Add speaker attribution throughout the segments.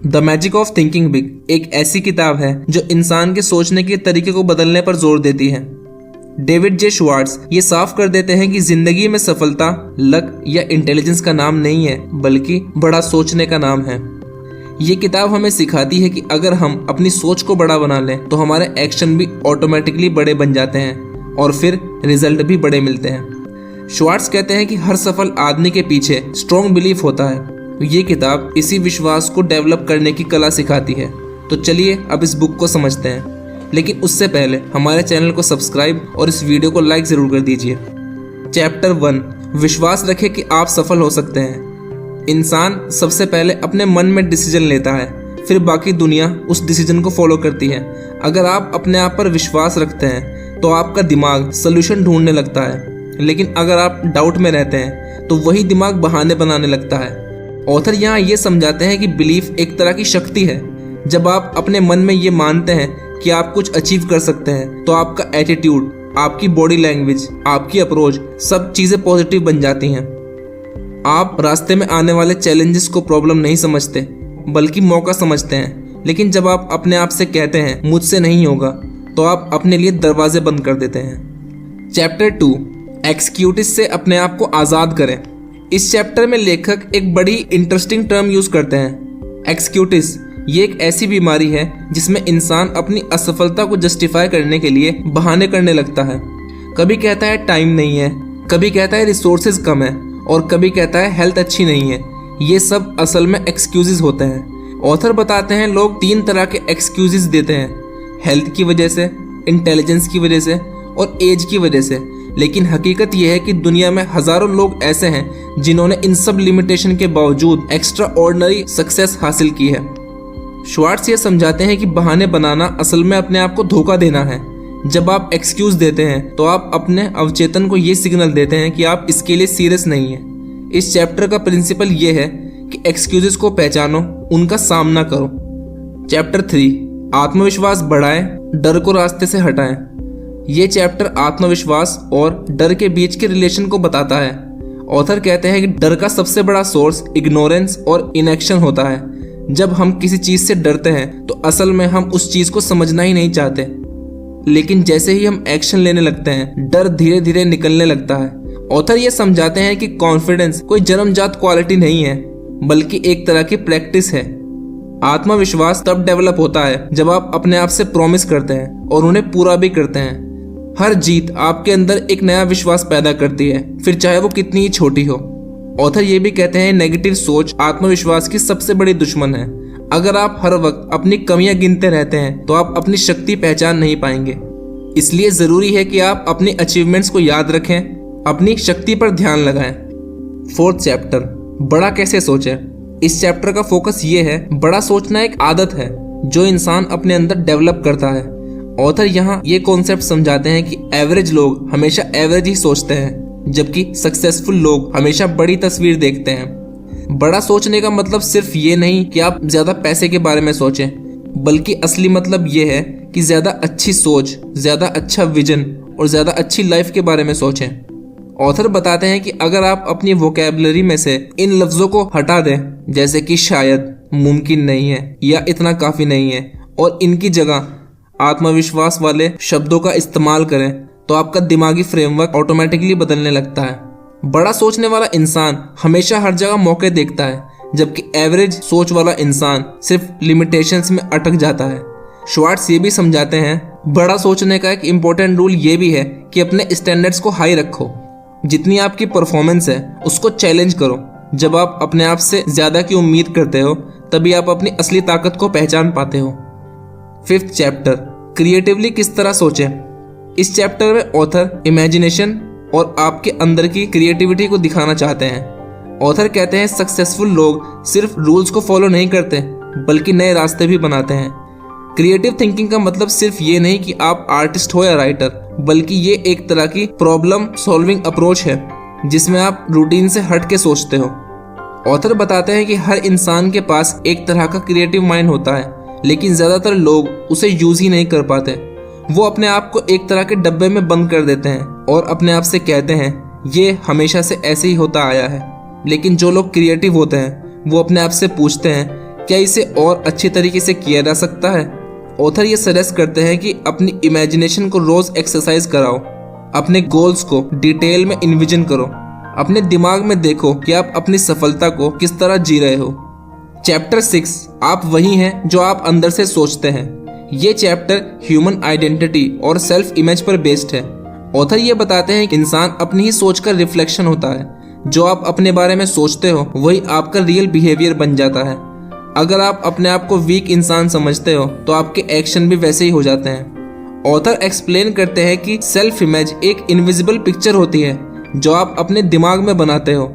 Speaker 1: The magic of thinking big एक ऐसी किताब है जो इंसान के सोचने के तरीके को बदलने पर जोर देती है। डेविड जे श्वार्ट्ज ये साफ कर देते हैं कि जिंदगी में सफलता लक या इंटेलिजेंस का नाम नहीं है, बल्कि बड़ा सोचने का नाम है। ये किताब हमें सिखाती है कि अगर हम अपनी सोच को बड़ा बना लें तो हमारे एक्शन भी ऑटोमेटिकली बड़े बन जाते हैं और फिर रिजल्ट भी बड़े मिलते हैं। श्वार्ट्ज कहते हैं कि हर सफल आदमी के पीछे स्ट्रॉन्ग बिलीफ होता है। ये किताब इसी विश्वास को डेवलप करने की कला सिखाती है। तो चलिए अब इस बुक को समझते हैं, लेकिन उससे पहले हमारे चैनल को सब्सक्राइब और इस वीडियो को लाइक जरूर कर दीजिए। चैप्टर 1, विश्वास रखें कि आप सफल हो सकते हैं। इंसान सबसे पहले अपने मन में डिसीजन लेता है, फिर बाकी दुनिया उस डिसीजन को फॉलो करती है। अगर आप अपने आप पर विश्वास रखते हैं तो आपका दिमाग सोल्यूशन ढूंढने लगता है, लेकिन अगर आप डाउट में रहते हैं तो वही दिमाग बहाने बनाने लगता है। ऑथर यहाँ ये समझाते हैं कि बिलीफ एक तरह की शक्ति है। जब आप अपने मन में ये मानते हैं कि आप कुछ अचीव कर सकते हैं तो आपका एटीट्यूड, आपकी बॉडी लैंग्वेज, आपकी अप्रोच सब चीज़ें पॉजिटिव बन जाती हैं। आप रास्ते में आने वाले चैलेंजेस को प्रॉब्लम नहीं समझते बल्कि मौका समझते हैं। लेकिन जब आप अपने आप से कहते हैं मुझसे नहीं होगा तो आप अपने लिए दरवाजे बंद कर देते हैं। चैप्टर 2, एक्सक्यूटिस से अपने आप को आज़ाद करें। इस चैप्टर में लेखक एक बड़ी इंटरेस्टिंग टर्म यूज करते हैं, एक्सक्यूटिस। ये एक ऐसी बीमारी है जिसमें इंसान अपनी असफलता को जस्टिफाई करने के लिए बहाने करने लगता है। कभी कहता है टाइम नहीं है, कभी कहता है रिसोर्सेज कम है और कभी कहता है हेल्थ अच्छी नहीं है। ये सब असल में एक्सक्यूजेज होते हैं। ऑथर बताते हैं लोग 3 तरह के एक्सक्यूजेज देते हैं, हेल्थ की वजह से, इंटेलिजेंस की वजह से और एज की वजह से। लेकिन हकीकत यह है कि दुनिया में हजारों लोग ऐसे हैं जिन्होंने इन सब लिमिटेशन के बावजूद एक्स्ट्रा ऑर्डिनरी सक्सेस हासिल की है। श्वार्ट्ज ये समझाते हैं कि बहाने बनाना असल में अपने आप को धोखा देना है। जब आप एक्सक्यूज देते हैं तो आप अपने अवचेतन को ये सिग्नल देते हैं कि आप इसके लिए सीरियस नहीं हैं। इस चैप्टर का प्रिंसिपल ये है कि एक्सक्यूजेस को पहचानो, उनका सामना करो। चैप्टर 3, आत्मविश्वास बढ़ाएं, डर को रास्ते से हटाएं। ये चैप्टर आत्मविश्वास और डर के बीच के रिलेशन को बताता है। ऑथर कहते हैं कि डर का सबसे बड़ा सोर्स इग्नोरेंस और इनएक्शन होता है। जब हम किसी चीज से डरते हैं तो असल में हम उस चीज को समझना ही नहीं चाहते, लेकिन जैसे ही हम एक्शन लेने लगते हैं डर धीरे धीरे निकलने लगता है। ऑथर ये समझाते हैं कि कॉन्फिडेंस कोई जन्मजात क्वालिटी नहीं है, बल्कि एक तरह की प्रैक्टिस है। आत्मविश्वास तब डेवलप होता है जब आप अपने आप से प्रॉमिस करते हैं और उन्हें पूरा भी करते हैं। हर जीत आपके अंदर एक नया विश्वास पैदा करती है, फिर चाहे वो कितनी ही छोटी हो। ऑथर ये भी कहते हैं नेगेटिव सोच आत्मविश्वास की सबसे बड़ी दुश्मन है। अगर आप हर वक्त अपनी कमियां गिनते रहते हैं तो आप अपनी शक्ति पहचान नहीं पाएंगे। इसलिए जरूरी है कि आप अपनी अचीवमेंट्स को याद रखें, अपनी शक्ति पर ध्यान लगाएं। 4th चैप्टर, बड़ा कैसे सोचें। इस चैप्टर का फोकस ये है, बड़ा सोचना एक आदत है जो इंसान अपने अंदर डेवलप करता है। ऑथर यहाँ ये कॉन्सेप्ट समझाते हैं कि एवरेज लोग हमेशा एवरेज ही सोचते हैं, जबकि सक्सेसफुल लोग हमेशा बड़ी तस्वीर देखते हैं। बड़ा सोचने का मतलब सिर्फ ये नहीं कि आप ज्यादा पैसे के बारे में सोचें, बल्कि असली मतलब ये है कि ज्यादा अच्छी सोच, ज्यादा अच्छा विजन और ज्यादा अच्छी लाइफ के बारे में सोचें। ऑथर बताते हैं कि अगर आप अपनी वोकैबुलरी में से इन लफ्जों को हटा दें, जैसे कि शायद, मुमकिन नहीं है या इतना काफी नहीं है, और इनकी जगह आत्मविश्वास वाले शब्दों का इस्तेमाल करें, तो आपका दिमागी फ्रेमवर्क ऑटोमेटिकली बदलने लगता है। बड़ा सोचने वाला इंसान हमेशा हर जगह मौके देखता है, जबकि एवरेज सोच वाला इंसान सिर्फ लिमिटेशंस में अटक जाता है। श्वार्ट्ज ये भी समझाते हैं, बड़ा सोचने का एक इम्पोर्टेंट रूल ये भी है कि अपने स्टैंडर्ड्स को हाई रखो। जितनी आपकी परफॉर्मेंस है उसको चैलेंज करो। जब आप अपने आप से ज्यादा की उम्मीद करते हो तभी आप अपनी असली ताकत को पहचान पाते हो। 5th चैप्टर, क्रिएटिवली किस तरह सोचें। इस चैप्टर में ऑथर इमेजिनेशन और आपके अंदर की क्रिएटिविटी को दिखाना चाहते हैं। ऑथर कहते हैं सक्सेसफुल लोग सिर्फ रूल्स को फॉलो नहीं करते बल्कि नए रास्ते भी बनाते हैं। क्रिएटिव थिंकिंग का मतलब सिर्फ ये नहीं कि आप आर्टिस्ट हो या राइटर, बल्कि ये एक तरह की प्रॉब्लम सॉल्विंग अप्रोच है जिसमें आप रूटीन से हट के सोचते हो। ऑथर बताते हैं कि हर इंसान के पास एक तरह का क्रिएटिव माइंड होता है, लेकिन ज्यादातर लोग उसे यूज ही नहीं कर पाते। वो अपने आप को एक तरह के डब्बे में बंद कर देते हैं और अपने आप से कहते हैं ये हमेशा से ऐसे ही होता आया है। लेकिन जो लोग क्रिएटिव होते हैं वो अपने आप से पूछते हैं क्या इसे और अच्छे तरीके से किया जा सकता है? ऑथर ये सजेस्ट करते हैं कि अपनी इमेजिनेशन को रोज एक्सरसाइज कराओ, अपने गोल्स को डिटेल में इन्विजन करो, अपने दिमाग में देखो कि आप अपनी सफलता को किस तरह जी रहे हो। चैप्टर 6, आप वही हैं जो आप अंदर से सोचते हैं। ये चैप्टर ह्यूमन आइडेंटिटी और सेल्फ इमेज पर बेस्ड है। ऑथर ये बताते हैं कि इंसान अपनी ही सोच का रिफ्लेक्शन होता है। जो आप अपने बारे में सोचते हो वही आपका रियल बिहेवियर बन जाता है। अगर आप अपने आप को वीक इंसान समझते हो तो आपके एक्शन भी वैसे ही हो जाते हैं। ऑथर एक्सप्लेन करते हैं कि सेल्फ इमेज एक इनविजिबल पिक्चर होती है जो आप अपने दिमाग में बनाते हो।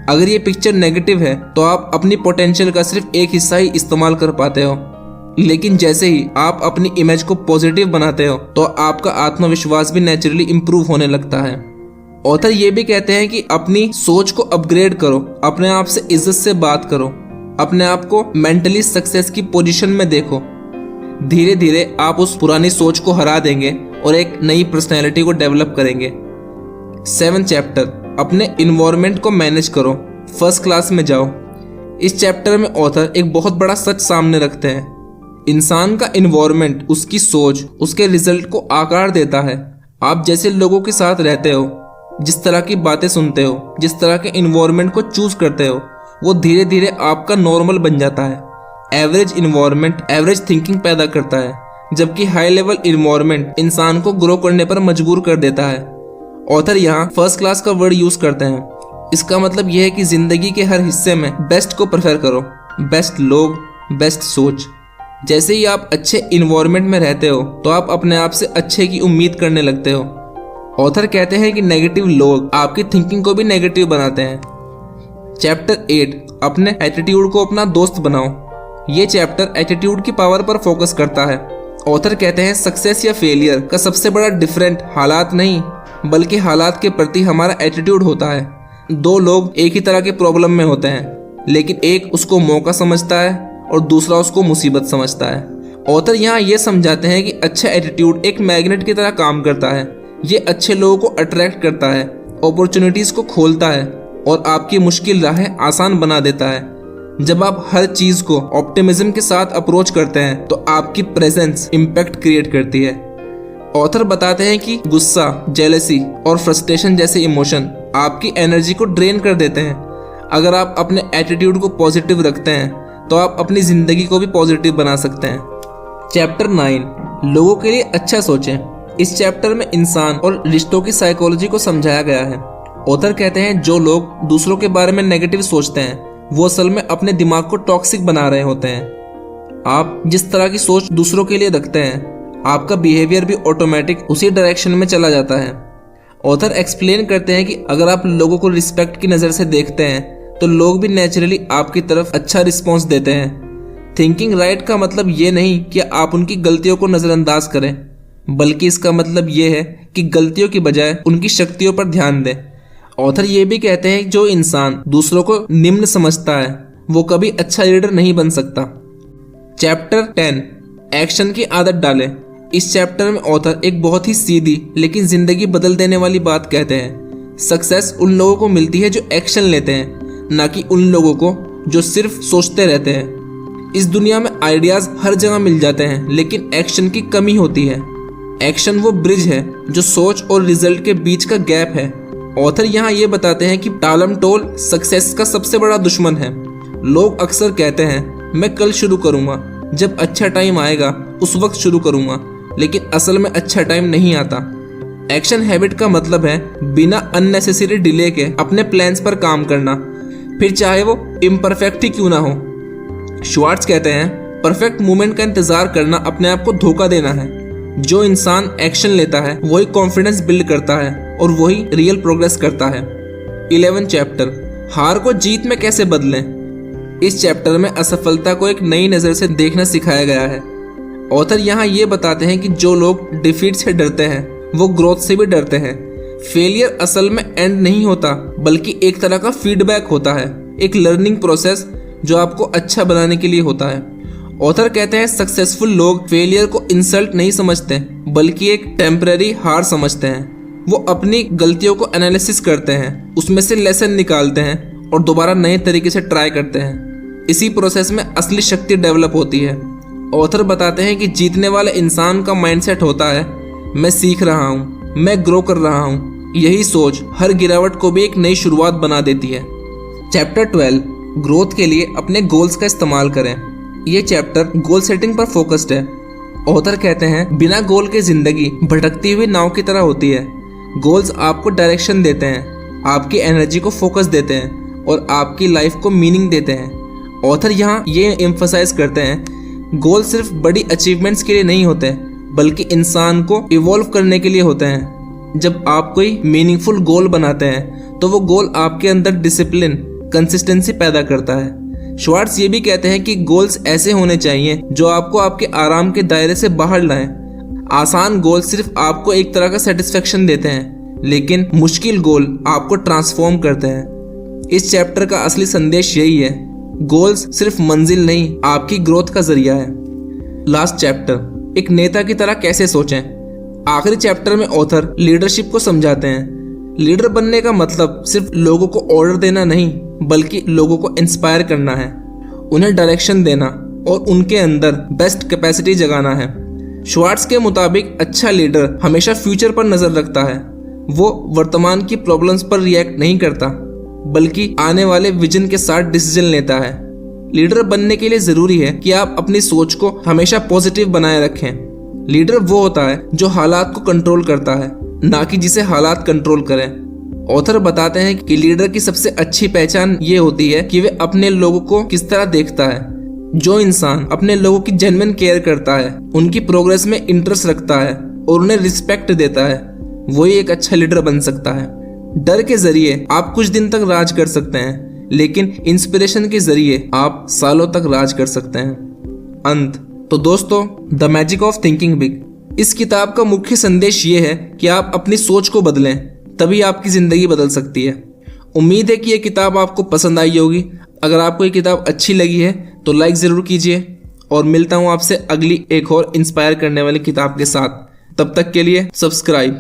Speaker 1: अगर ये पिक्चर नेगेटिव है तो आप अपनी पोटेंशियल का सिर्फ एक हिस्सा ही इस्तेमाल कर पाते हो, लेकिन जैसे ही आप अपनी इमेज को पॉजिटिव बनाते हो तो आपका आत्मविश्वास भी नेचुरली इंप्रूव होने लगता है। ऑथर ये भी कहते हैं कि अपनी सोच को अपग्रेड करो, अपने आप से इज्जत से बात करो, अपने आप को मेंटली सक्सेस की पोजीशन में देखो। धीरे धीरे आप उस पुरानी सोच को हरा देंगे और एक नई पर्सनैलिटी को डेवलप करेंगे। 7 चैप्टर, अपने इन्वायरमेंट को मैनेज करो, फर्स्ट क्लास में जाओ। इस चैप्टर में ऑथर एक बहुत बड़ा सच सामने रखते हैं। इंसान का इन्वायरमेंट उसकी सोच, उसके रिजल्ट को आकार देता है। आप जैसे लोगों के साथ रहते हो, जिस तरह की बातें सुनते हो, जिस तरह के इन्वायरमेंट को चूज करते हो, वो धीरे धीरे आपका नॉर्मल बन जाता है। एवरेज इन्वायरमेंट एवरेज थिंकिंग पैदा करता है, जबकि हाई लेवल इन्वायरमेंट इंसान को ग्रो करने पर मजबूर कर देता है। ऑथर यहाँ फर्स्ट क्लास का वर्ड यूज करते हैं। इसका मतलब यह है कि जिंदगी के हर हिस्से में बेस्ट को प्रेफर करो, बेस्ट लोग, बेस्ट सोच। जैसे ही आप अच्छे इन्वायरमेंट में रहते हो तो आप अपने आप से अच्छे की उम्मीद करने लगते हो। ऑथर कहते हैं कि नेगेटिव लोग आपकी थिंकिंग को भी नेगेटिव बनाते हैं। चैप्टर 8, अपने एटीट्यूड को अपना दोस्त बनाओ। ये चैप्टर एटीट्यूड की पावर पर फोकस करता है। ऑथर कहते हैं सक्सेस या फेलियर का सबसे बड़ा डिफरेंट हालात नहीं बल्कि हालात के प्रति हमारा एटीट्यूड होता है। 2 लोग एक ही तरह के प्रॉब्लम में होते हैं, लेकिन एक उसको मौका समझता है और दूसरा उसको मुसीबत समझता है। ऑथर यहाँ ये समझाते हैं कि अच्छा एटीट्यूड एक मैग्नेट की तरह काम करता है। ये अच्छे लोगों को अट्रैक्ट करता है, अपॉर्चुनिटीज को खोलता है और आपकी मुश्किल राहें आसान बना देता है। जब आप हर चीज को ऑप्टिमिज्म के साथ अप्रोच करते हैं तो आपकी प्रेजेंस इम्पैक्ट क्रिएट करती है। ऑथर बताते हैं कि गुस्सा, जेलसी और फ्रस्ट्रेशन जैसे इमोशन आपकी एनर्जी को ड्रेन कर देते हैं। अगर आप अपने एटीट्यूड को पॉजिटिव रखते हैं तो आप अपनी जिंदगी को भी पॉजिटिव बना सकते हैं। चैप्टर 9, लोगों के लिए अच्छा सोचें। इस चैप्टर में इंसान और रिश्तों की साइकोलॉजी को समझाया गया है। ऑथर कहते हैं जो लोग दूसरों के बारे में नेगेटिव सोचते हैं वो असल में अपने दिमाग को टॉक्सिक बना रहे होते हैं। आप जिस तरह की सोच दूसरों के लिए रखते हैं आपका बिहेवियर भी ऑटोमेटिक उसी डायरेक्शन में चला जाता है। ऑथर एक्सप्लेन करते हैं कि अगर आप लोगों को रिस्पेक्ट की नज़र से देखते हैं तो लोग भी नेचुरली आपकी तरफ अच्छा रिस्पॉन्स देते हैं। थिंकिंग राइट का मतलब ये नहीं कि आप उनकी गलतियों को नज़रअंदाज करें, बल्कि इसका मतलब ये है कि गलतियों की बजाय उनकी शक्तियों पर ध्यान दें। ऑथर ये भी कहते हैं कि जो इंसान दूसरों को निम्न समझता है वो कभी अच्छा लीडर नहीं बन सकता। चैप्टर 10, एक्शन की आदत डालें। इस चैप्टर में ऑथर एक बहुत ही सीधी लेकिन जिंदगी बदल देने वाली बात कहते हैं। सक्सेस उन लोगों को मिलती है जो एक्शन लेते हैं, ना कि उन लोगों को जो सिर्फ सोचते रहते हैं। इस दुनिया में आइडियाज हर जगह मिल जाते हैं, लेकिन एक्शन की कमी होती है। एक्शन वो ब्रिज है जो सोच और रिजल्ट के बीच का गैप है। ऑथर यहाँ ये बताते हैं कि टालम टोल सक्सेस का सबसे बड़ा दुश्मन है। लोग अक्सर कहते हैं मैं कल शुरू करूँगा, जब अच्छा टाइम आएगा उस वक्त शुरू करूँगा, लेकिन असल में अच्छा टाइम नहीं आता। एक्शन हैबिट का मतलब है बिना अननेसेसरी डिले के अपने प्लान्स पर काम करना, फिर चाहे वो इम्परफेक्ट ही क्यों ना हो। श्वार्ट्ज कहते हैं परफेक्ट मोमेंट का इंतजार करना अपने आप को धोखा देना है। जो इंसान एक्शन लेता है वही कॉन्फिडेंस बिल्ड करता है और वही रियल प्रोग्रेस करता है। 11 चैप्टर, हार को जीत में कैसे बदलें। इस चैप्टर में असफलता को एक नई नज़र से देखना सिखाया गया है। ऑथर यहाँ ये बताते हैं कि जो लोग डिफीट से डरते हैं वो ग्रोथ से भी डरते हैं। फेलियर असल में एंड नहीं होता बल्कि एक तरह का फीडबैक होता है, एक लर्निंग प्रोसेस जो आपको अच्छा बनाने के लिए होता है। ऑथर कहते हैं सक्सेसफुल लोग फेलियर को इंसल्ट नहीं समझते बल्कि एक टेम्पररी हार समझते हैं। वो अपनी गलतियों को एनालिसिस करते हैं, उसमें से लेसन निकालते हैं और दोबारा नए तरीके से ट्राई करते हैं। इसी प्रोसेस में असली शक्ति डेवलप होती है। ऑथर बताते हैं कि जीतने वाले इंसान का माइंडसेट होता है, मैं सीख रहा हूँ, मैं ग्रो कर रहा हूँ। यही सोच हर गिरावट को भी एक नई शुरुआत बना देती है। चैप्टर 12, ग्रोथ के लिए अपने गोल्स का इस्तेमाल करें। ये चैप्टर गोल सेटिंग पर फोकस्ड है। ऑथर कहते हैं, बिना गोल के जिंदगी भटकती हुई नाव की तरह होती है। गोल्स आपको डायरेक्शन देते हैं, आपकी एनर्जी को फोकस देते हैं और आपकी लाइफ को मीनिंग देते हैं। ऑथर यहाँ ये एम्फसाइज करते हैं, गोल सिर्फ बड़ी अचीवमेंट्स के लिए नहीं होते, बल्कि इंसान को इवॉल्व करने के लिए होते हैं। जब आप कोई मीनिंगफुल गोल बनाते हैं तो वो गोल आपके अंदर डिसिप्लिन, कंसिस्टेंसी पैदा करता है। श्वार्ट्ज ये भी कहते हैं कि गोल्स ऐसे होने चाहिए जो आपको आपके आराम के दायरे से बाहर लाएं। आसान गोल सिर्फ आपको एक तरह का सेटिस्फेक्शन देते हैं, लेकिन मुश्किल गोल आपको ट्रांसफॉर्म करते हैं। इस चैप्टर का असली संदेश यही है, गोल्स सिर्फ मंजिल नहीं, आपकी ग्रोथ का जरिया है। लास्ट चैप्टर, एक नेता की तरह कैसे सोचें। आखिरी चैप्टर में ऑथर लीडरशिप को समझाते हैं। लीडर बनने का मतलब सिर्फ लोगों को ऑर्डर देना नहीं, बल्कि लोगों को इंस्पायर करना है, उन्हें डायरेक्शन देना और उनके अंदर बेस्ट कैपेसिटी जगाना है। श्वार्ट्ज के मुताबिक अच्छा लीडर हमेशा फ्यूचर पर नजर रखता है। वो वर्तमान की प्रॉब्लम्स पर रिएक्ट नहीं करता, बल्कि आने वाले विजन के साथ डिसीजन लेता है। लीडर बनने के लिए जरूरी है कि आप अपनी सोच को हमेशा पॉजिटिव बनाए रखें। लीडर वो होता है जो हालात को कंट्रोल करता है, ना कि जिसे हालात कंट्रोल करें। ऑथर बताते हैं कि लीडर की सबसे अच्छी पहचान ये होती है कि वे अपने लोगों को किस तरह देखता है। जो इंसान अपने लोगों की जेन्युइन केयर करता है, उनकी प्रोग्रेस में इंटरेस्ट रखता है और उन्हें रिस्पेक्ट देता है, वही एक अच्छा लीडर बन सकता है। डर के जरिए आप कुछ दिन तक राज कर सकते हैं, लेकिन इंस्पिरेशन के जरिए आप सालों तक राज कर सकते हैं। अंत तो दोस्तों, the magic of thinking big, इस किताब का मुख्य संदेश ये है कि आप अपनी सोच को बदलें, तभी आपकी जिंदगी बदल सकती है। उम्मीद है कि ये किताब आपको पसंद आई होगी। अगर आपको ये किताब अच्छी लगी है तो लाइक ज़रूर कीजिए और मिलता हूँ आपसे अगली एक और इंस्पायर करने वाली किताब के साथ। तब तक के लिए सब्सक्राइब।